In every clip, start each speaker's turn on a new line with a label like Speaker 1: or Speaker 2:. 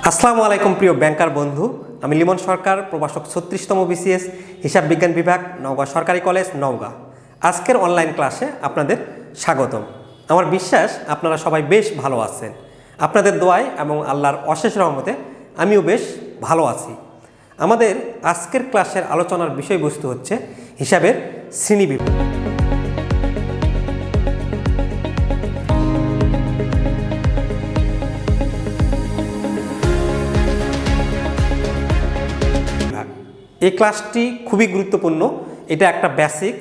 Speaker 1: আসসালামু আলাইকুম প্রিয় ব্যাংকার বন্ধু, আমি লিমন সরকার, প্রভাষক 36তম বিসিএস হিসাব বিজ্ঞান বিভাগ, নওগাঁ সরকারি কলেজ, নওগাঁ। আজকের অনলাইন ক্লাসে আপনাদের স্বাগতম। আমার বিশ্বাস আপনারা সবাই বেশ ভালো আছেন। আপনাদের দোয়ায় এবং আল্লাহর অশেষ রহমতে আমিও বেশ ভালো আছি। আমাদের আজকের ক্লাসের আলোচনার বিষয়বস্তু হচ্ছে হিসাবের শ্রেণীবিভাগ। এই ক্লাসটি খুবই গুরুত্বপূর্ণ। এটা একটা বেসিক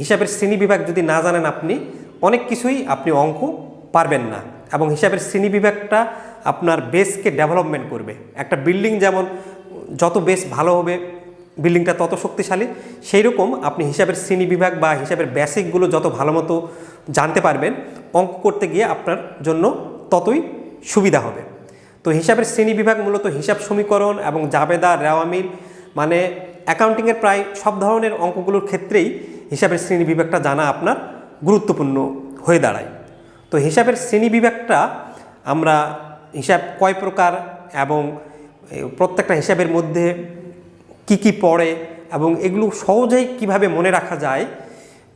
Speaker 1: হিসাবের শ্রেণীবিভাগ যদি না জানেন আপনি অনেক কিছুই অঙ্ক পারবেন না, এবং হিসাবের শ্রেণীবিভাগটা আপনার বেসকে ডেভেলপমেন্ট করবে। একটা বিল্ডিং যেমন যত বেস ভালো হবে বিল্ডিংটা তত শক্তিশালী, সেই রকম আপনি হিসাবের শ্রেণীবিভাগ বা হিসাবের বেসিকগুলো যত ভালো মতো জানতে পারবেন অঙ্ক করতে গিয়ে আপনার জন্য ততই সুবিধা হবে। তো হিসাবের শ্রেণীবিভাগ মূলত হিসাব সমীকরণ এবং জাবেদা রেওয়ামিল মানে অ্যাকাউন্টিংয়ের প্রায় সব ধরনের অঙ্কগুলোর ক্ষেত্রেই হিসাবের শ্রেণীবিভাগটা জানা আপনার গুরুত্বপূর্ণ হয়ে দাঁড়ায়। তো হিসাবের শ্রেণীবিভাগটা আমরা হিসাব কয় প্রকার এবং প্রত্যেকটা হিসাবের মধ্যে কি কি পড়ে এবং এগুলো সহজেই কিভাবে মনে রাখা যায়,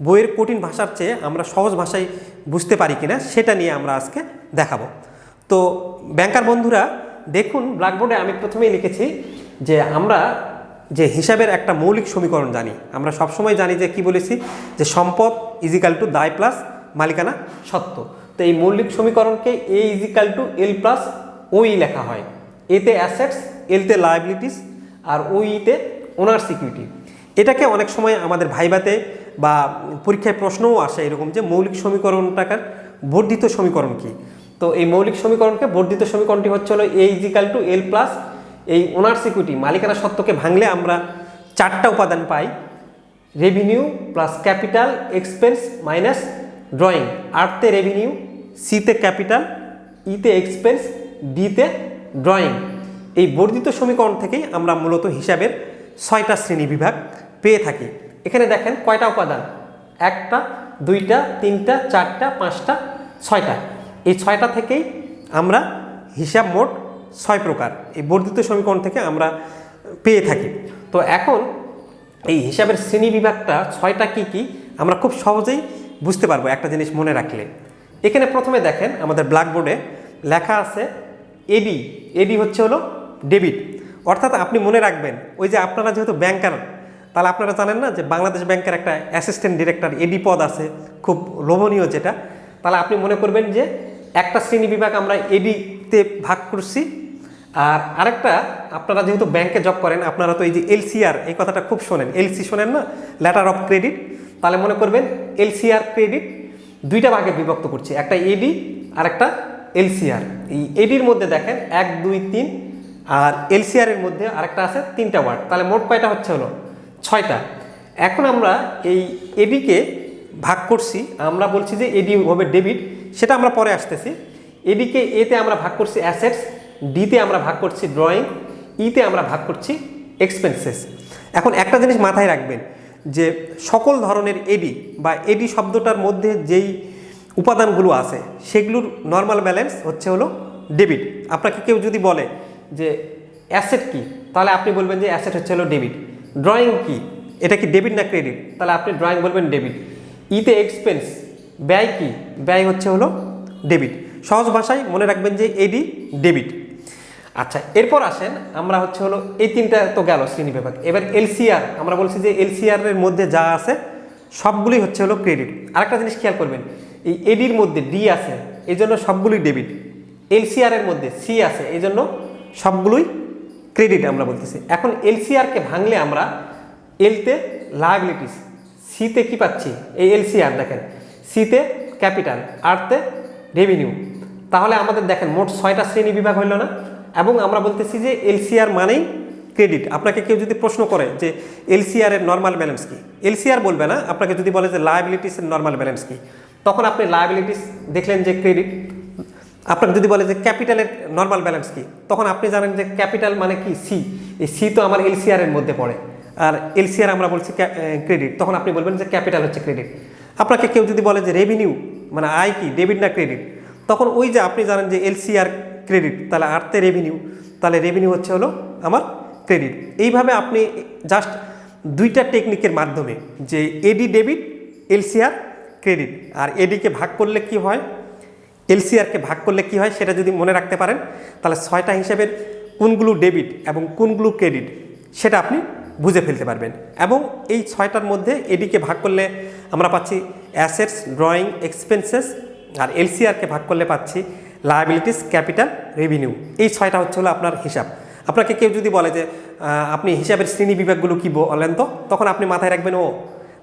Speaker 1: বইয়ের কঠিন ভাষার চেয়ে আমরা সহজ ভাষায় বুঝতে পারি কিনা সেটা নিয়ে আমরা আজকে দেখাবো। তো ব্যাংকার বন্ধুরা দেখুন, ব্ল্যাকবোর্ডে আমি প্রথমেই লিখেছি যে আমরা যে হিসাবের একটা মৌলিক সমীকরণ জানি। আমরা সবসময় জানি যে কি বলেছি, যে সম্পদ ইজিক্যাল টু দায় প্লাস মালিকানা সত্ত্ব। তো এই মৌলিক সমীকরণকে এ ইজিক্যাল টু এল প্লাস ওই লেখা হয়। এতে অ্যাসেটস, এলতে লায়াবিলিটিস আর ওইতে ওনার্স ইকুইটি। এটাকে অনেক সময় আমাদের ভাইভাতে বা পরীক্ষায় প্রশ্নও আসে এরকম, যে মৌলিক সমীকরণটাকার বর্ধিত সমীকরণ কি। তো এই মৌলিক সমীকরণকে বর্ধিত সমীকরণটি হচ্ছে হলো A equal to L plus এই ওনার্স ইকুইটি মালিকানা সত্ত্বকে ভাঙলে আমরা চারটা উপাদান পাই: revenue plus capital expense minus drawing. আরতে রেভিনিউ, সিতে ক্যাপিটাল, ইতে এক্সপেন্স, ডিতে ড্রয়িং। এই বর্ধিত সমীকরণ থেকেই আমরা মূলত হিসাবের 6টা শ্রেণীবিভাগ পেয়ে থাকি। এখানে দেখেন কয়টা উপাদান: 1টা, 2টা, 3টা, 4টা, 5টা, 6টা। এই 6টা থেকেই আমরা হিসাব মোট 6 প্রকার এই বর্ধিত সমীকরণ থেকে আমরা পেয়ে থাকি। তো এখন এই হিসাবের শ্রেণীবিভাগটা 6টা কি কি আমরা খুব সহজেই বুঝতে পারবো একটা জিনিস মনে রাখলে। এখানে প্রথমে দেখেন আমাদের ব্ল্যাকবোর্ডে লেখা আছে এডি। এডি হচ্ছে হলো ডেবিট। অর্থাৎ আপনি মনে রাখবেন, ওই যে আপনারা যেহেতু ব্যাংকার, তাহলে আপনারা জানেন না যে বাংলাদেশ ব্যাংকের একটা অ্যাসিস্ট্যান্ট ডিরেক্টর এডি পদ আছে, খুব লোভনীয় যেটা। তাহলে আপনি মনে করবেন যে একটা শ্রেণীবিভাগ আমরা এডিতে ভাগ করছি, আর আরেকটা আপনারা যেহেতু ব্যাংকে জব করেন আপনারা তো এই যে এলসিআর এই কথাটা খুব শোনেন, এলসি শোনেন না, লেটার অফ ক্রেডিট। তাহলে মনে করবেন এলসিআর ক্রেডিট 2টা ভাগে বিভক্ত করছি, একটা এডি আর একটা এলসিআর। এই এডির মধ্যে দেখেন 1, 2, 3, আর এলসিআর এর মধ্যে আরেকটা আছে 3টা ওয়ার্ড। তাহলে মোট কয়টা হচ্ছে হলো 6টা। এখন আমরা এই এডিকে ভাগ করছি, আমরা বলছি যে এডি হবে ডেবিট, সেটা আমরা পরে আসতেছি। এডিকে এতে আমরা ভাগ করছি অ্যাসেটস, ডিতে আমরা ভাগ করছি ড্রয়িং, ইতে আমরা ভাগ করছি এক্সপেন্সেস। এখন একটা জিনিস মাথায় রাখবেন যে সকল ধরনের এডি বা এডি শব্দটার মধ্যে যেই উপাদানগুলো আছে সেগুলোর নর্মাল ব্যালেন্স হচ্ছে হলো ডেবিট। আপনাকে কেউ যদি বলে যে অ্যাসেট কি, তাহলে আপনি বলবেন যে অ্যাসেট হচ্ছে হলো ডেবিট। ড্রয়িং কি, এটা কি ডেবিট না ক্রেডিট, তাহলে আপনি ড্রয়িং বলবেন ডেবিট। ইতে এক্সপেন্স, ব্যয় কি, ব্যয় হচ্ছে হলো ডেবিট। সহজ ভাষায় মনে রাখবেন যে এডি ডেবিট। আচ্ছা, এরপর আসেন আমরা হচ্ছে হলো এই 3টা তো গেল শ্রেণীবিভাগ। এবার এলসিআর, আমরা বলছি যে এলসিআর এর মধ্যে যা আছে সবগুলোই হচ্ছে হলো ক্রেডিট। আরেকটা জিনিস খেয়াল করবেন, এই এডির মধ্যে ডি আছে এই জন্য সবগুলোই ডেবিট, এলসিআর এর মধ্যে সি আছে এই জন্য সবগুলোই ক্রেডিট আমরা বলতেছি। এখন এলসিআরকে ভাঙলে আমরা এলতে লায়াবিলিটিস, সিতে কি পাচ্ছি এই এলসিআর দেখেন, সিতে ক্যাপিটাল, আরতে রেভিনিউ। তাহলে আমাদের দেখেন মোট 6টা শ্রেণীবিভাগ হইল না, এবং আমরা বলতেছি যে এলসিআর মানেই ক্রেডিট। আপনাকে কেউ যদি প্রশ্ন করে যে এলসিআর এর নর্মাল ব্যালেন্স কি, এলসিআর বলবে না, আপনাকে যদি বলে যে লায়াবিলিটিস এর নর্মাল ব্যালেন্স কি, তখন আপনি লায়াবিলিটিস দেখলেন যে ক্রেডিট। আপনাকে যদি বলে যে ক্যাপিটালের নর্মাল ব্যালেন্স কি, তখন আপনি জানেন যে ক্যাপিটাল মানে কি সি, এই সি তো আমার এলসিআর এর মধ্যে পড়ে, আর এলসিআর আমরা বলছি ক্রেডিট, তখন আপনি বলবেন যে ক্যাপিটাল হচ্ছে ক্রেডিট। আপনাকে কেউ যদি বলে যে রেভিনিউ মানে আয় কি, ডেবিট না ক্রেডিট, তখন ওই যে আপনি জানেন যে এলসিআর ক্রেডিট, তাহলে আর্থে রেভিনিউ, তাহলে রেভিনিউ হচ্ছে হলো আমার ক্রেডিট। এইভাবে আপনি জাস্ট দুইটা টেকনিকের মাধ্যমে, যে এডি ডেবিট, এলসিআর ক্রেডিট, আর এডিকে ভাগ করলে কি হয়, এলসিআরকে ভাগ করলে কি হয়, সেটা যদি মনে রাখতে পারেন, তাহলে 6টা হিসাবের কোনগুলো ডেবিট এবং কোনগুলো ক্রেডিট সেটা আপনি বুঝে ফেলতে পারবেন। এবং এই 6টার মধ্যে এডিকে ভাগ করলে আমরা পাচ্ছি অ্যাসেটস, ড্রয়িং, এক্সপেন্সেস, আর এলসিআরকে ভাগ করলে পাচ্ছি লায়াবিলিটিস, ক্যাপিটাল, রেভিনিউ। এই 6টা হচ্ছে হলো আপনার হিসাব। আপনাকে কেউ যদি বলে যে আপনি হিসাবের শ্রেণী বিভাগগুলো কী বলেন, তো তখন আপনি মাথায় রাখবেন, ও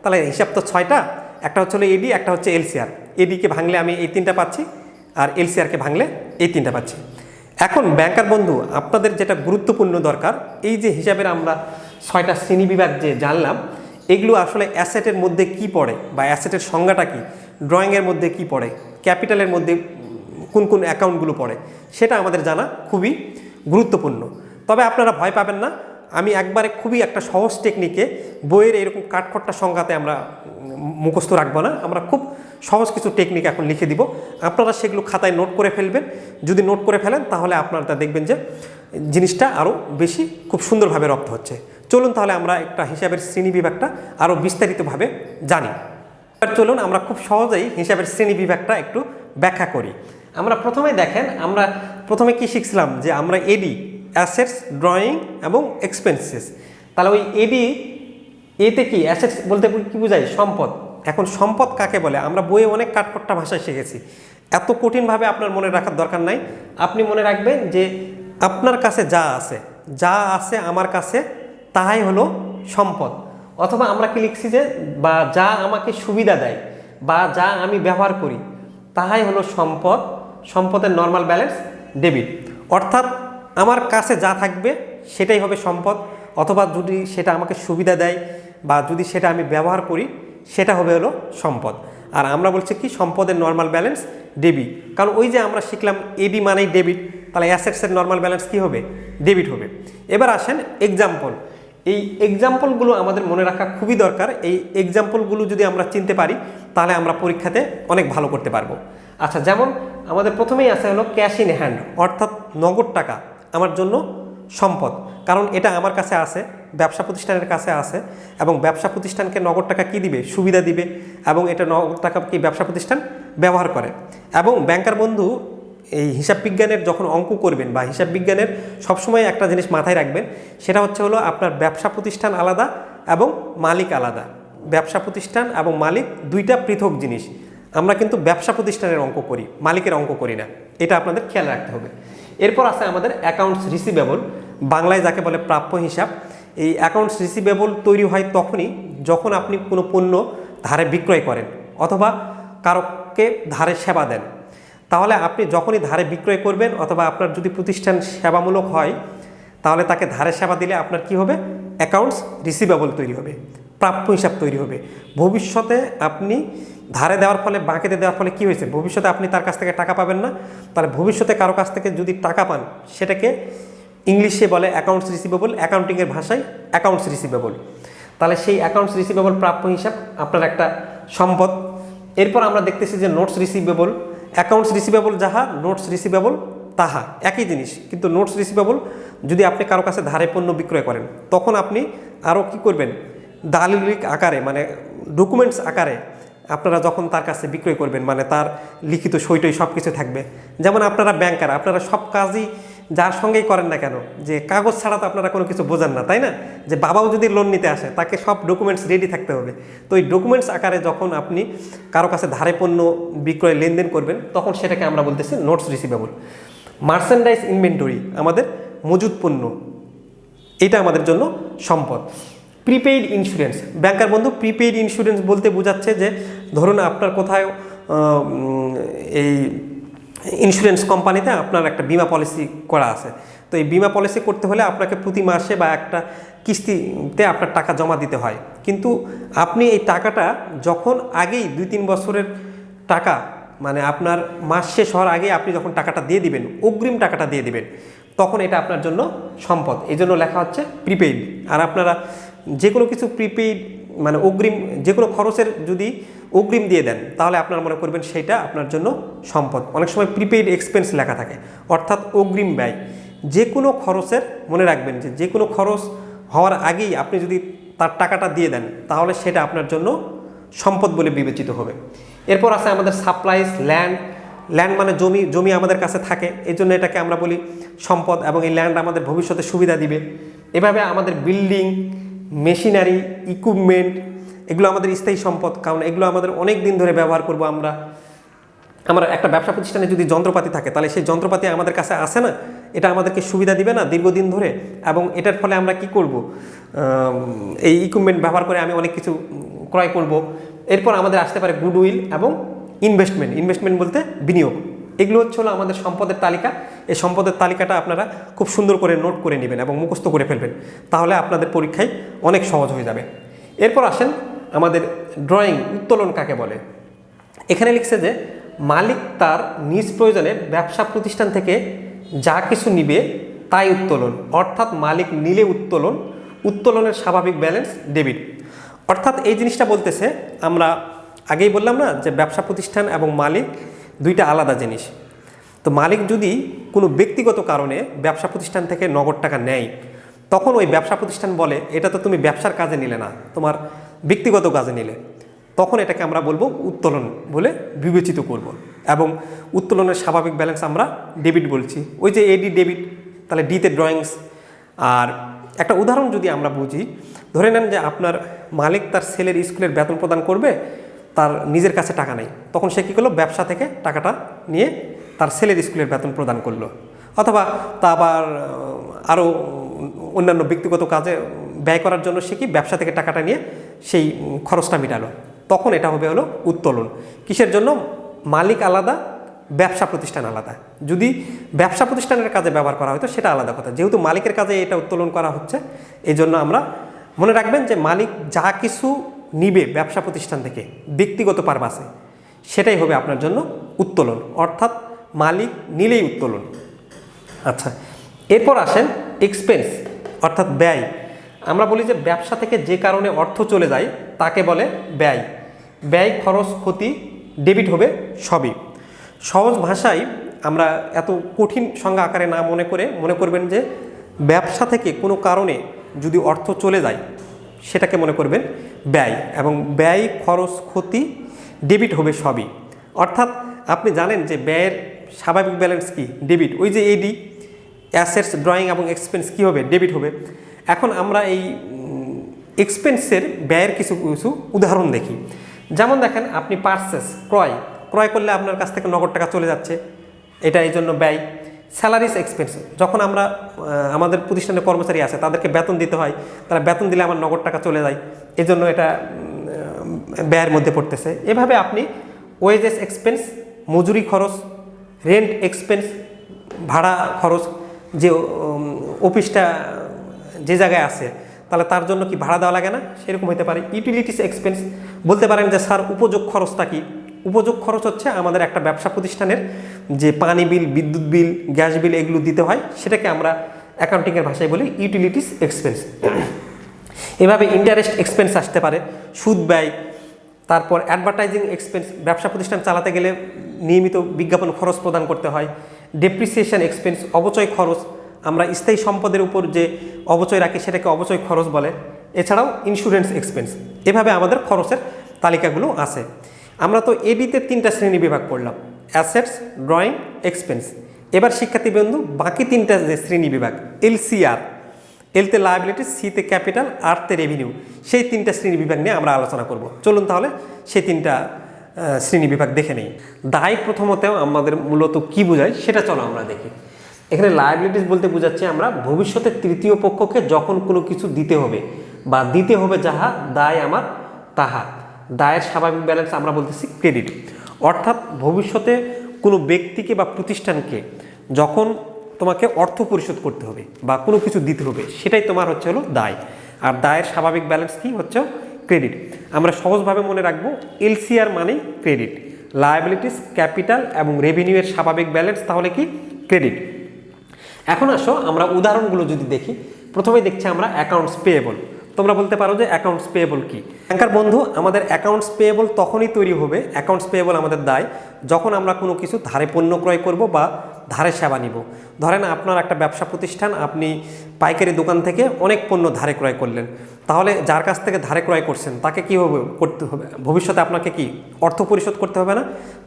Speaker 1: তাহলে হিসাব তো 6টা, একটা হচ্ছে হলো এডি, একটা হচ্ছে এলসিআর। এডিকে ভাঙলে আমি এই 3টা পাচ্ছি, আর এলসিআরকে ভাঙলে এই 3টা পাচ্ছি। এখন ব্যাংকার বন্ধু, আপনাদের যেটা গুরুত্বপূর্ণ দরকার, এই যে হিসাবের আমরা 6টা শ্রেণী বিভাগ যে জানলাম, এগুলো আসলে অ্যাসেটের মধ্যে কি পড়ে বা অ্যাসেটের সংজ্ঞাটা কি, ড্রয়িংয়ের মধ্যে কি পড়ে, ক্যাপিটালের মধ্যে কোন কোন অ্যাকাউন্টগুলো পড়ে, সেটা আমাদের জানা খুবই গুরুত্বপূর্ণ। তবে আপনারা ভয় পাবেন না, আমি একবারে খুবই একটা সহজ টেকনিকে, বইয়ের এরকম কাঠখোট্টা সংজ্ঞাতে আমরা মুখস্থ রাখবো না, আমরা খুব সহজ কিছু টেকনিক এখন লিখে দিব, আপনারা সেগুলো খাতায় নোট করে ফেলবেন। যদি নোট করে ফেলেন তাহলে আপনারা দেখবেন যে জিনিসটা আরও বেশি খুব সুন্দরভাবে রপ্ত হচ্ছে। চলুন তাহলে আমরা একটা হিসাবের শ্রেণী বিভাগটা আরও বিস্তারিতভাবে জানি। চলুন আমরা খুব সহজেই হিসাবের শ্রেণী বিভাগটা একটু ব্যাখ্যা করি। আমরা প্রথমে দেখেন, আমরা প্রথমে কি শিখছিলাম, যে আমরা এডি, অ্যাসেটস, ড্রয়িং এবং এক্সপেন্সেস। তাহলে ওই এডি, এতে কি অ্যাসেটস বলতে কি বোঝায়, সম্পদ। এখন সম্পদ কাকে বলে আমরা বইয়ে অনেক কাঠখোট্টা ভাষায় শিখেছি, এত কঠিনভাবে আপনার মনে রাখার দরকার নাই। আপনি মনে রাখবেন যে আপনার কাছে যা আছে আমার কাছে, তাহাই হলো সম্পদ। অথবা আমরা কি লিখছি, যে বা যা আমাকে সুবিধা দেয় বা যা আমি ব্যবহার করি, তাহাই হলো সম্পদ, সম্পদের নর্মাল ব্যালেন্স ডেবিট। অর্থাৎ আমার কাছে যা থাকবে সেটাই হবে সম্পদ, অথবা যদি সেটা আমাকে সুবিধা দেয় বা যদি সেটা আমি ব্যবহার করি, সেটা হবে হলো সম্পদ। আর আমরা বলছি কি, সম্পদের নর্মাল ব্যালেন্স ডেবিট। কারণ ওই যে আমরা শিখলাম এডি মানেই ডেবিট, তাহলে অ্যাসেটসের নর্মাল ব্যালেন্স কী হবে, ডেবিট হবে। এবার আসেন এক্সাম্পল। এই এক্সাম্পলগুলো আমাদের মনে রাখা খুবই দরকার। এই এক্সাম্পলগুলো যদি আমরা চিনতে পারি, তাহলে আমরা পরীক্ষাতে অনেক ভালো করতে পারবো। আচ্ছা, যেমন আমাদের প্রথমেই আছে হলো ক্যাশ ইন হ্যান্ড, অর্থাৎ নগদ টাকা আমার জন্য সম্পদ, কারণ এটা আমার কাছে আছে, ব্যবসা প্রতিষ্ঠানের কাছে আছে, এবং ব্যবসা প্রতিষ্ঠানকে নগদ টাকা কি দিবে, সুবিধা দিবে, এবং এটা নগদ টাকা কি ব্যবসা প্রতিষ্ঠান ব্যবহার করে। এবং ব্যাংকার বন্ধু, এই হিসাব বিজ্ঞানের যখন অঙ্ক করবেন বা হিসাব বিজ্ঞানের সবসময় একটা জিনিস মাথায় রাখবেন, সেটা হচ্ছে হলো আপনার ব্যবসা প্রতিষ্ঠান আলাদা এবং মালিক আলাদা। ব্যবসা প্রতিষ্ঠান এবং মালিক দুইটা পৃথক জিনিস। আমরা কিন্তু ব্যবসা প্রতিষ্ঠানের অঙ্ক করি, মালিকের অঙ্ক করি না, এটা আপনাদের খেয়াল রাখতে হবে। এরপর আছে আমাদের অ্যাকাউন্টস রিসিভেবল, বাংলায় যাকে বলে প্রাপ্য হিসাব। এই অ্যাকাউন্টস রিসিভেবল তৈরি হয় তখনই যখন আপনি কোনো পণ্য ধারে বিক্রয় করেন অথবা কারোকে ধারে সেবা দেন। তাহলে আপনি যখনই ধারে বিক্রয় করবেন অথবা আপনার যদি প্রতিষ্ঠান সেবামূলক হয়, তাহলে তাকে ধারে সেবা দিলে আপনার কি হবে, অ্যাকাউন্টস রিসিভেবল তৈরি হবে, প্রাপ্য হিসাব তৈরি হবে। ভবিষ্যতে আপনি ধারে দেওয়ার ফলে, বাঁকেতে দেওয়ার ফলে কি হয়েছে, ভবিষ্যতে আপনি তার কাছ থেকে টাকা পাবেন না। তাহলে ভবিষ্যতে কারো কাছ থেকে যদি টাকা পান, সেটাকে ইংলিশে বলে অ্যাকাউন্টস রিসিভেবল, অ্যাকাউন্টিংয়ের ভাষায় অ্যাকাউন্টস রিসিভেবল। তাহলে সেই অ্যাকাউন্টস রিসিভেবল প্রাপ্য হিসাব আপনার একটা সম্পদ। এরপর আমরা দেখতেছি যে নোটস রিসিভেবল, অ্যাকাউন্টস রিসিভেবল যাহা, নোটস রিসিভেবল তাহা, একই জিনিস। কিন্তু নোটস রিসিভেবল যদি আপনি কারো কাছে ধারে পণ্য বিক্রয় করেন, তখন আপনি আরও কি করবেন, দালিলিক আকারে, মানে ডকুমেন্টস আকারে আপনারা যখন তার কাছে বিক্রয় করবেন, মানে তার লিখিত সইটই সব কিছু থাকবে। যেমন আপনারা ব্যাংকার, আপনারা সব কাজই যার সঙ্গেই করেন না কেন, যে কাগজ ছাড়া তো আপনারা কোনো কিছু বোঝেন না, তাই না? যে বাবাও যদি লোন নিতে আসে, তাকে সব ডকুমেন্টস রেডি থাকতে হবে। তো এই ডকুমেন্টস আকারে যখন আপনি কারো কাছে ধারে পণ্য বিক্রয় লেনদেন করবেন, তখন সেটাকে আমরা বলতেছি নোটস রিসিভেবল। মার্চেন্ডাইজ ইনভেন্টরি, আমাদের মজুদ পণ্য, এটা আমাদের জন্য সম্পদ। প্রিপেইড ইন্স্যুরেন্স, ব্যাংকার বন্ধু প্রিপেইড ইন্স্যুরেন্স বলতে বোঝাচ্ছে যে ধরুন আপনার কোথায় এই ইন্স্যুরেন্স কোম্পানিতে আপনার একটা বিমা পলিসি করা আছে। তো এই বিমা পলিসি করতে হলে আপনাকে প্রতি মাসে বা একটা কিস্তিতে আপনার টাকা জমা দিতে হয়। কিন্তু আপনি এই টাকাটা যখন আগেই 2-3 বছরের টাকা, মানে আপনার মাস শেষ হওয়ার আগে আপনি যখন টাকাটা দিয়ে দিবেন, অগ্রিম টাকাটা দিয়ে দিবেন, তখন এটা আপনার জন্য সম্পদ। এই জন্য লেখা হচ্ছে প্রিপেইড। আর আপনারা যে কোনো কিছু প্রিপেইড, মানে অগ্রিম যে কোনো খরচের যদি অগ্রিম দিয়ে দেন, তাহলে আপনারা মনে করবেন সেইটা আপনার জন্য সম্পদ। অনেক সময় প্রিপেইড এক্সপেন্স লেখা থাকে, অর্থাৎ অগ্রিম ব্যয়। যে কোনো খরচের মনে রাখবেন যে কোনো খরচ হওয়ার আগেই আপনি যদি তার টাকাটা দিয়ে দেন, তাহলে সেটা আপনার জন্য সম্পদ বলে বিবেচিত হবে। এরপর আছে আমাদের সাপ্লাইজ ল্যান্ড। ল্যান্ড মানে জমি আমাদের কাছে থাকে, এই জন্য এটাকে আমরা বলি সম্পদ, এবং এই ল্যান্ড আমাদের ভবিষ্যতে সুবিধা দিবে। এভাবে আমাদের বিল্ডিং, মেশিনারি, ইকুইপমেন্ট, এগুলো আমাদের স্থায়ী সম্পদ, কারণ এগুলো আমাদের অনেক দিন ধরে ব্যবহার করব আমরা। আমার একটা ব্যবসা প্রতিষ্ঠানে যদি যন্ত্রপাতি থাকে, তাহলে সেই যন্ত্রপাতি আমাদের কাছে আসে না, এটা আমাদেরকে সুবিধা দিবে না দীর্ঘদিন ধরে, এবং এটার ফলে আমরা কি করব, এই ইকুইপমেন্ট ব্যবহার করে আমি অনেক কিছু ক্রয় করব। এরপর আমাদের আসতে পারে গুডউইল এবং ইনভেস্টমেন্ট। ইনভেস্টমেন্ট বলতে বিনিয়োগ। এগুলো হলো আমাদের সম্পদের তালিকা। এই সম্পদের তালিকাটা আপনারা খুব সুন্দর করে নোট করে নেবেন এবং মুখস্থ করে ফেলবেন, তাহলে আপনাদের পরীক্ষায় অনেক সহজ হয়ে যাবে। এরপর আসেন আমাদের ড্রয়িং, উত্তোলন কাকে বলে। এখানে লিখছে যে মালিক তার নিজ প্রয়োজনে ব্যবসা প্রতিষ্ঠান থেকে যা কিছু নিবে তাই উত্তোলন, অর্থাৎ মালিক নিলে উত্তোলন, উত্তোলনের স্বাভাবিক ব্যালেন্স ডেবিট। অর্থাৎ এই জিনিসটা বলতেছে, আমরা আগেই বললাম না যে ব্যবসা প্রতিষ্ঠান এবং মালিক দুইটা আলাদা জিনিস। তো মালিক যদি কোনো ব্যক্তিগত কারণে ব্যবসা প্রতিষ্ঠান থেকে নগদ টাকা নেয়, তখন ওই ব্যবসা প্রতিষ্ঠান বলে এটা তো তুমি ব্যবসার কাজে নিলে না, তোমার ব্যক্তিগত কাজে নিলে, তখন এটাকে আমরা বলবো উত্তোলন বলে বিবেচিত করব। এবং উত্তোলনের স্বাভাবিক ব্যালেন্স আমরা ডেবিট বলছি। ওই যে এডি ডেবিট, তাহলে ডিতে ড্রয়িংস। আর একটা উদাহরণ যদি আমরা বুঝি, ধরে নেন যে আপনার মালিক তার ছেলের স্কুলের বেতন প্রদান করবে, তার নিজের কাছে টাকা নেই, তখন সে কী করলো, ব্যবসা থেকে টাকাটা নিয়ে তার ছেলের স্কুলের বেতন প্রদান করলো, অথবা তা আবার আরও অন্যান্য ব্যক্তিগত কাজে ব্যয় করার জন্য সে কি ব্যবসা থেকে টাকাটা নিয়ে সেই খরচটা মেটালো, তখন এটা হবে হলো উত্তোলন। কিসের জন্য? মালিক আলাদা, ব্যবসা প্রতিষ্ঠান আলাদা। যদি ব্যবসা প্রতিষ্ঠানের কাজে ব্যবহার করা হয়তো সেটা আলাদা কথা, যেহেতু মালিকের কাজে এটা উত্তোলন করা হচ্ছে, এই জন্য আমরা মনে রাখবেন যে মালিক যা কিছু নিবে ব্যবসা প্রতিষ্ঠান থেকে ব্যক্তিগত পারপাসে, সেটাই হবে আপনার জন্য উত্তোলন, অর্থাৎ মালিক নিলেই উত্তোলন। আচ্ছা, এরপর আসেন এক্সপেন্স, অর্থাৎ ব্যয়। আমরা বলি যে ব্যবসা থেকে যে কারণে অর্থ চলে যায় তাকে বলে ব্যয়। ব্যয়, খরচ, ক্ষতি ডেবিট হবে সবই। সহজ ভাষায় আমরা এত কঠিন সংজ্ঞা আকারে না মনে করবেন যে ব্যবসা থেকে কোনো কারণে যদি অর্থ চলে যায় সেটাকে মনে করবেন ব্যয়, এবং ব্যয়, খরচ, ক্ষতি ডেবিট হবে সবই। অর্থাৎ আপনি জানেন যে ব্যয়ের স্বাভাবিক ব্যালেন্স কি? ডেবিট। ওই যে এডি, অ্যাসেটস, ড্রয়িং এবং এক্সপেন্স কী হবে? ডেবিট হবে। এখন আমরা এই এক্সপেন্সের ব্যয়ের কিছু উদাহরণ দেখি। যেমন দেখেন, আপনি পারচেস, ক্রয় করলে আপনার কাছ থেকে নগদ টাকা চলে যাচ্ছে, এটা এই জন্য ব্যয়। স্যালারিস এক্সপেন্স, যখন আমরা আমাদের প্রতিষ্ঠানে কর্মচারী আছে তাদেরকে বেতন দিতে হয়, তারা বেতন দিলে আমার নগদ টাকা চলে যায়, এজন্য এটা ব্যয়ের মধ্যে পড়তেছে। এভাবে আপনি ওয়েজেস এক্সপেন্স, মজুরি খরচ, রেন্ট এক্সপেন্স, ভাড়া খরচ, যে অফিসটা যে জায়গায় আছে তাহলে তার জন্য কি ভাড়া দেওয়া লাগে না, সেরকম হতে পারে। ইউটিলিটিস এক্সপেন্স, বলতে পারেন যে স্যার উপযোগ খরচটা কি? উপযোগ খরচ হচ্ছে আমাদের একটা ব্যবসা প্রতিষ্ঠানের যে পানি বিল, বিদ্যুৎ বিল, গ্যাস বিল এগুলো দিতে হয়, সেটাকে আমরা অ্যাকাউন্টিংয়ের ভাষায় বলি ইউটিলিটিস এক্সপেন্স। এভাবে ইন্টারেস্ট এক্সপেন্স আসতে পারে, সুদ ব্যয়। তারপর অ্যাডভার্টাইজিং এক্সপেন্স, ব্যবসা প্রতিষ্ঠান চালাতে গেলে নিয়মিত বিজ্ঞাপন খরচ প্রদান করতে হয়। ডেপ্রিসিয়েশন এক্সপেন্স, অবচয় খরচ, আমরা স্থায়ী সম্পদের উপর যে অবচয় রাখি সেটাকে অবচয় খরচ বলে। এছাড়াও ইন্স্যুরেন্স এক্সপেন্স। এভাবে আমাদের খরচের তালিকাগুলো আছে। আমরা তো এডিতে 3টা শ্রেণী বিভাগ করলাম, অ্যাসেটস, ড্রয়িং, এক্সপেন্স। এবার শিক্ষার্থীবৃন্দ বাকি 3টা যে শ্রেণী বিভাগ, এলসিআর, এলতে লায়াবিলিটি, সিতে ক্যাপিটাল, আরতে রেভিনিউ, সেই 3টা শ্রেণী বিভাগ নিয়ে আমরা আলোচনা করব। চলুন তাহলে সেই 3টা শ্রেণী বিভাগ দেখে নেই। দায় প্রথমতেও আমাদের মূলত কি বোঝায় সেটা চলো আমরা দেখি। এখানে লায়াবিলিটিস বলতে বোঝাচ্ছি আমরা ভবিষ্যতে তৃতীয় পক্ষকে যখন কোনো কিছু দিতে হবে বা দিতে হবে যাহা, দায় আমার তাহা। দায়ের স্বাভাবিক ব্যালেন্স আমরা বলতেছি ক্রেডিট। অর্থাৎ ভবিষ্যতে কোনো ব্যক্তিকে বা প্রতিষ্ঠানকে যখন তোমাকে অর্থ পরিশোধ করতে হবে বা কোনো কিছু দিতে হবে, সেটাই তোমার হচ্ছে হলো দায়। আর দায়ের স্বাভাবিক ব্যালেন্স কি হচ্ছে? ক্রেডিট। আমরা সহজভাবে মনে রাখবো এলসিআর মানেই ক্রেডিট, লায়াবিলিটিস, ক্যাপিটাল এবং রেভিনিউয়ের স্বাভাবিক ব্যালেন্স তাহলে কি? ক্রেডিট। এখন আসো আমরা উদাহরণগুলো যদি দেখি। প্রথমে দেখছি আমরা অ্যাকাউন্টস পেয়েবল। তো তোমরা বলতে পারো যে অ্যাকাউন্টস পেয়েবল কি। ব্যাংকার বন্ধু, আমাদের অ্যাকাউন্টস পেয়েবল তখনই তৈরি হবে, অ্যাকাউন্টস পেয়েবল আমাদের দায় যখন আমরা কোনো কিছু ধারে পণ্য ক্রয় করব বা ধারে সেবা নিব। ধরেন আপনার একটা ব্যবসা প্রতিষ্ঠান, আপনি পাইকারি দোকান থেকে অনেক পণ্য ধারে ক্রয় করলেন, তাহলে যার কাছ থেকে ধারে ক্রয় করছেন তাকে কী হবে করতে হবে, ভবিষ্যতে আপনাকে কি অর্থ পরিশোধ করতে হবে না?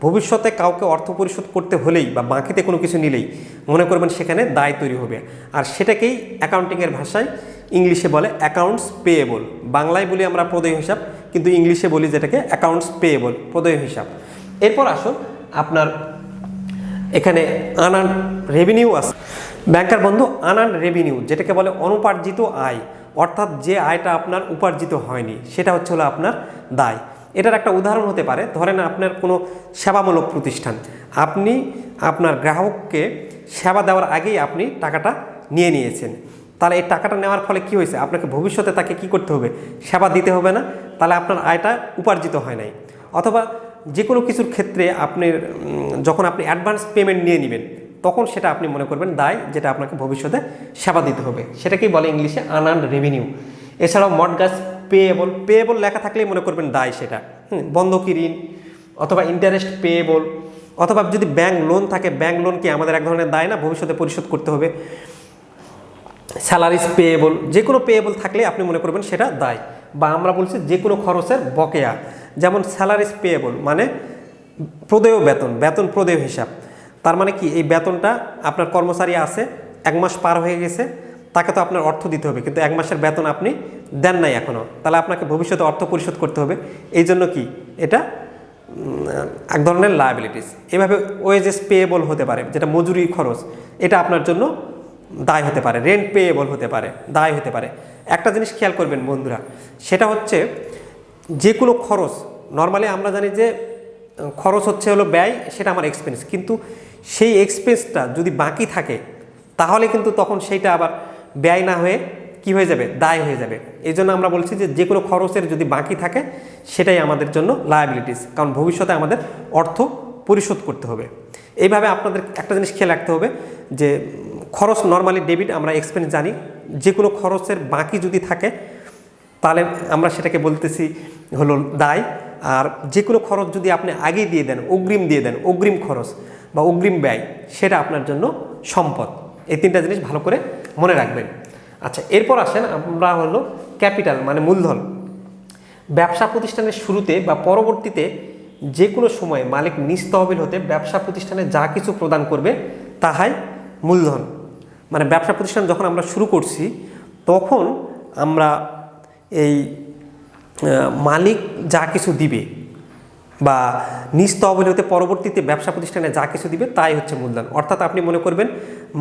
Speaker 1: ভবিষ্যতে কাউকে অর্থ পরিশোধ করতে হলেই বা বাকিতে কোনো কিছু নিলেই মনে করবেন সেখানে দায় তৈরি হবে। আর সেটাকেই অ্যাকাউন্টিংয়ের ভাষায় ইংলিশে বলে অ্যাকাউন্টস পেয়েবল। বাংলায় বলি আমরা প্রদেয় হিসাব, কিন্তু ইংলিশে বলি যেটাকে অ্যাকাউন্টস পেয়েবল, প্রদেয় হিসাব। এরপর আসুন আপনার এখানে আনআর্ন রেভিনিউ আছে। ব্যাংকার বন্ধু, আনআর্ন রেভিনিউ যেটাকে বলে অনুপার্জিত আয়, অর্থাৎ যে আয়টা আপনার উপার্জিত হয়নি সেটা হচ্ছে হলো আপনার দায়। এটার একটা উদাহরণ হতে পারে, ধরেন আপনার কোনো সেবামূলক প্রতিষ্ঠান, আপনি আপনার গ্রাহককে সেবা দেওয়ার আগেই আপনি টাকাটা নিয়ে নিয়েছেন, তাহলে এই টাকাটা নেওয়ার ফলে কি হয়েছে, আপনাকে ভবিষ্যতে তাকে কি করতে হবে, সেবা দিতে হবে না, তাহলে আপনার আয়টা উপার্জিত হয় নাই। অথবা যে কোনো কিছুর ক্ষেত্রে আপনি যখন আপনি অ্যাডভান্স পেমেন্ট নিয়ে নেবেন তখন সেটা আপনি মনে করবেন দায়, যেটা আপনাকে ভবিষ্যতে সেবা দিতে হবে, সেটাকেই বলে ইংলিশে আনআর্নড রেভিনিউ। এছাড়াও মর্টগেজ পেয়েবল, পেয়েবল লেখা থাকলেই মনে করবেন দায় সেটা, বন্ধকি ঋণ অথবা ইন্টারেস্ট পেয়েবল, অথবা যদি ব্যাংক লোন থাকে, ব্যাংক লোন কি আমাদের এক ধরনের দায় না, ভবিষ্যতে পরিশোধ করতে হবে। স্যালারিজ পেয়েবল, যে কোনো পেয়েবল থাকলে আপনি মনে করবেন সেটা দায়। বা আমরা বলছি যে কোনো খরচের বকেয়া, যেমন স্যালারিজ পেয়েবল মানে প্রদেয় বেতন, বেতন প্রদেয় হিসাব। তার মানে কি, এই বেতনটা আপনার কর্মচারী আছে, 1 মাস পার হয়ে গেছে, তাকে তো আপনার অর্থ দিতে হবে, কিন্তু 1 মাসের বেতন আপনি দেন নাই এখনও, তাহলে আপনাকে ভবিষ্যতে অর্থ পরিশোধ করতে হবে। এই জন্য কি এটা এক ধরনের লায়াবিলিটিস। এভাবে ওয়েজেস পেয়েবল হতে পারে, যেটা মজুরি খরচ, এটা আপনার জন্য দায় হতে পারে। রেন্ট পেয়েবল হতে পারে, দায় হতে পারে। একটা জিনিস খেয়াল করবেন বন্ধুরা, সেটা হচ্ছে যে কোনো খরচ, নর্মালি আমরা জানি যে খরচ হচ্ছে হলো ব্যয়, সেটা আমার এক্সপেন্স, কিন্তু সেই এক্সপেন্সটা যদি বাকি থাকে তাহলে কিন্তু তখন সেইটা আবার ব্যয় না হয়ে কি হয়ে যাবে, দায় হয়ে যাবে। এই জন্য আমরা বলছি যে যে কোনো খরচের যদি বাকি থাকে সেটাই আমাদের জন্য লায়াবিলিটিস, কারণ ভবিষ্যতে আমাদের অর্থ পরিশোধ করতে হবে। এইভাবে আপনাদের একটা জিনিস খেয়াল রাখতে হবে যে খরচ নর্মালি ডেবিট, আমরা এক্সপেন্স জানি, যে কোনো খরচের বাকি যদি থাকে তাহলে আমরা সেটাকে বলতেছি হলো দায়। আর যে কোনো খরচ যদি আপনি আগেই দিয়ে দেন, অগ্রিম দিয়ে দেন, অগ্রিম খরচ বা অগ্রিম ব্যয়, সেটা আপনার জন্য সম্পদ। এই 3টা জিনিস ভালো করে মনে রাখবেন। আচ্ছা, এরপর আসেন আমরা হলো ক্যাপিটাল মানে মূলধন। ব্যবসা প্রতিষ্ঠানের শুরুতে বা পরবর্তীতে যে কোনো সময় মালিক নিজ তহবিল হতে ব্যবসা প্রতিষ্ঠানে যা কিছু প্রদান করবে তাহাই মূলধন। মানে ব্যবসা প্রতিষ্ঠান যখন আমরা শুরু করছি তখন আমরা এই মালিক যা কিছু দিবে বা নিজ তহবিল হতে পরবর্তীতে ব্যবসা প্রতিষ্ঠানে যা কিছু দিবে তাই হচ্ছে মূলধন। অর্থাৎ আপনি মনে করবেন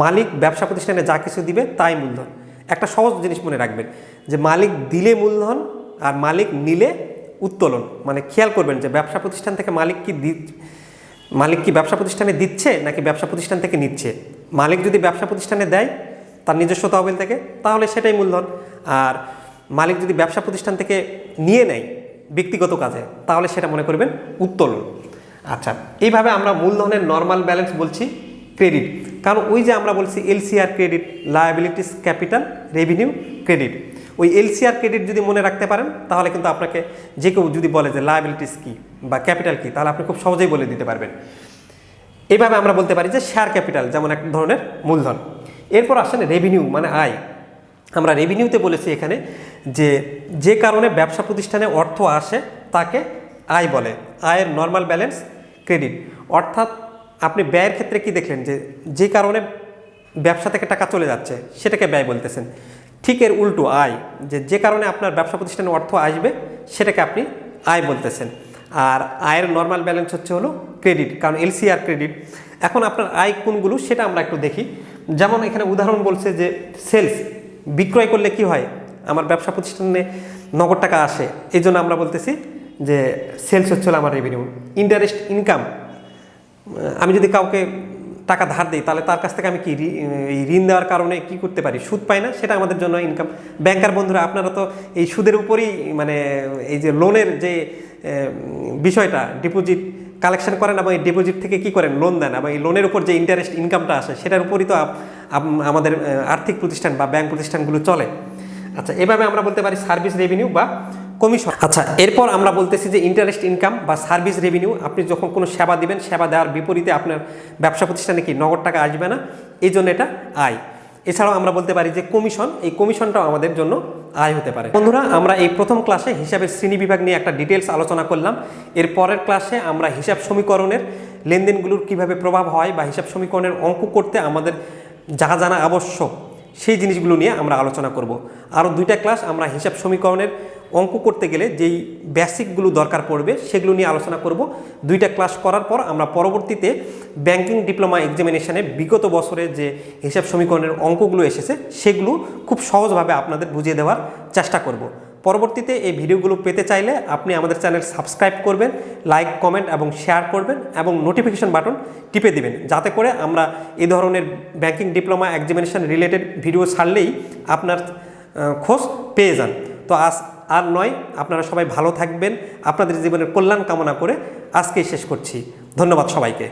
Speaker 1: মালিক ব্যবসা প্রতিষ্ঠানে যা কিছু দিবে তাই মূলধন। একটা সহজ জিনিস মনে রাখবেন যে মালিক দিলে মূলধন আর মালিক নিলে উত্তোলন। মানে খেয়াল করবেন যে ব্যবসা প্রতিষ্ঠান থেকে মালিক কি ব্যবসা প্রতিষ্ঠানে দিচ্ছে নাকি ব্যবসা প্রতিষ্ঠান থেকে নিচ্ছে। মালিক যদি ব্যবসা প্রতিষ্ঠানে দেয় তার নিজস্ব তহবিল থেকে, তাহলে সেটাই মূলধন। আর মালিক যদি ব্যবসা প্রতিষ্ঠান থেকে নিয়ে নেয় ব্যক্তিগত কাজে, তাহলে সেটা মনে করবেন উত্তোলন। আচ্ছা, এইভাবে আমরা মূলধনের নর্মাল ব্যালেন্স বলছি ক্রেডিট, কারণ ওই যে আমরা বলছি LCR credit, liabilities capital revenue credit. ওই এলসিআর ক্রেডিট যদি মনে রাখতে পারেন তাহলে কিন্তু আপনাকে যে কেউ যদি বলে যে লায়াবিলিটিস কী বা ক্যাপিটাল কী, তাহলে আপনি খুব সহজেই বলে দিতে পারবেন। এইভাবে আমরা বলতে পারি যে শেয়ার ক্যাপিটাল যেমন এক ধরনের মূলধন। এরপর আসেন রেভিনিউ মানে আয়। আমরা রেভিনিউতে বলেছি এখানে যে কারণে ব্যবসা প্রতিষ্ঠানে অর্থ আসে তাকে আয় বলে। আয়ের নর্মাল ব্যালেন্স ক্রেডিট। অর্থাৎ আপনি ব্যয়ের ক্ষেত্রে কি দেখলেন যে কারণে ব্যবসা থেকে টাকা চলে যাচ্ছে সেটাকে ব্যয় বলতেছেন। ঠিক এর উল্টো আয়, যে কারণে আপনার ব্যবসা প্রতিষ্ঠানে অর্থ আসবে সেটাকে আপনি আয় বলতেছেন। আর আয়ের নর্মাল ব্যালেন্স হচ্ছে হলো ক্রেডিট, কারণ এলসিআর ক্রেডিট। এখন আপনার আয় কোনগুলো সেটা আমরা একটু দেখি। যেমন এখানে উদাহরণ বলছে যে সেলস, বিক্রয় করলে কি হয়, আমার ব্যবসা প্রতিষ্ঠানে নগদ টাকা আসে, এই জন্য আমরা বলতেছি যে সেলস হচ্ছে আমার রেভিনিউ। ইন্টারেস্ট ইনকাম, আমি যদি কাউকে টাকা ধার দিই তাহলে তার কাছ থেকে আমি কি ঋণ দেওয়ার কারণে কি করতে পারি, সুদ পাই না, সেটা আমাদের জন্য ইনকাম। ব্যাংকার বন্ধুরা আপনারা তো এই সুদের উপরই মানে এই যে লোনের যে বিষয়টা ডিপোজিট কালেকশন করেন এবং এই ডিপোজিট থেকে কি করেন, লোন দেন, এবং এই লোনের উপর যে ইন্টারেস্ট ইনকামটা আসে সেটার উপরই তো আমাদের আর্থিক প্রতিষ্ঠান বা ব্যাংক প্রতিষ্ঠানগুলো চলে। আচ্ছা, এভাবে আমরা বলতে পারি সার্ভিস রেভিনিউ বা কমিশন। আচ্ছা, এরপর আমরা বলতেছি যে ইন্টারেস্ট ইনকাম বা সার্ভিস রেভিনিউ। আপনি যখন কোনো সেবা দিবেন, সেবা দেওয়ার বিপরীতে আপনার ব্যবসা প্রতিষ্ঠানে কি নগদ টাকা আসবে না, এই জন্য এটা আয়। এছাড়াও আমরা বলতে পারি যে কমিশন, এই কমিশনটাও আমাদের জন্য আয় হতে পারে। বন্ধুরা, আমরা এই প্রথম ক্লাসে হিসাবের শ্রেণীবিভাগ নিয়ে একটা ডিটেলস আলোচনা করলাম। এর পরের ক্লাসে আমরা হিসাব সমীকরণের লেনদেনগুলোর কিভাবে প্রভাব হয় বা হিসাব সমীকরণের অঙ্ক করতে আমাদের যা জানা আবশ্যক সেই জিনিসগুলো নিয়ে আমরা আলোচনা করব। আরও 2টা ক্লাস আমরা হিসাব সমীকরণের অঙ্ক করতে গেলে যেই বেসিকগুলো দরকার পড়বে সেগুলো নিয়ে আলোচনা করব। 2টা ক্লাস করার পর আমরা পরবর্তীতে ব্যাংকিং ডিপ্লোমা এক্সামিনেশনে বিগত বছরে যে হিসাব সমীকরণের অঙ্কগুলো এসেছে সেগুলো খুব সহজভাবে আপনাদের বুঝিয়ে দেওয়ার চেষ্টা করব। পরবর্তীতে এই ভিডিওগুলো পেতে চাইলে আপনি আমাদের চ্যানেল সাবস্ক্রাইব করবেন, লাইক, কমেন্ট এবং শেয়ার করবেন এবং নোটিফিকেশন বাটন টিপে দিবেন, যাতে করে আমরা এই ধরনের banking diploma examination related video ছাড়লেই আপনার খোঁজ পেয়ে যান। তো আর নয়, আপনারা সবাই ভালো থাকবেন, আপনাদের জীবনের কল্যাণ কামনা করে আজকেই শেষ করছি। ধন্যবাদ সবাইকে।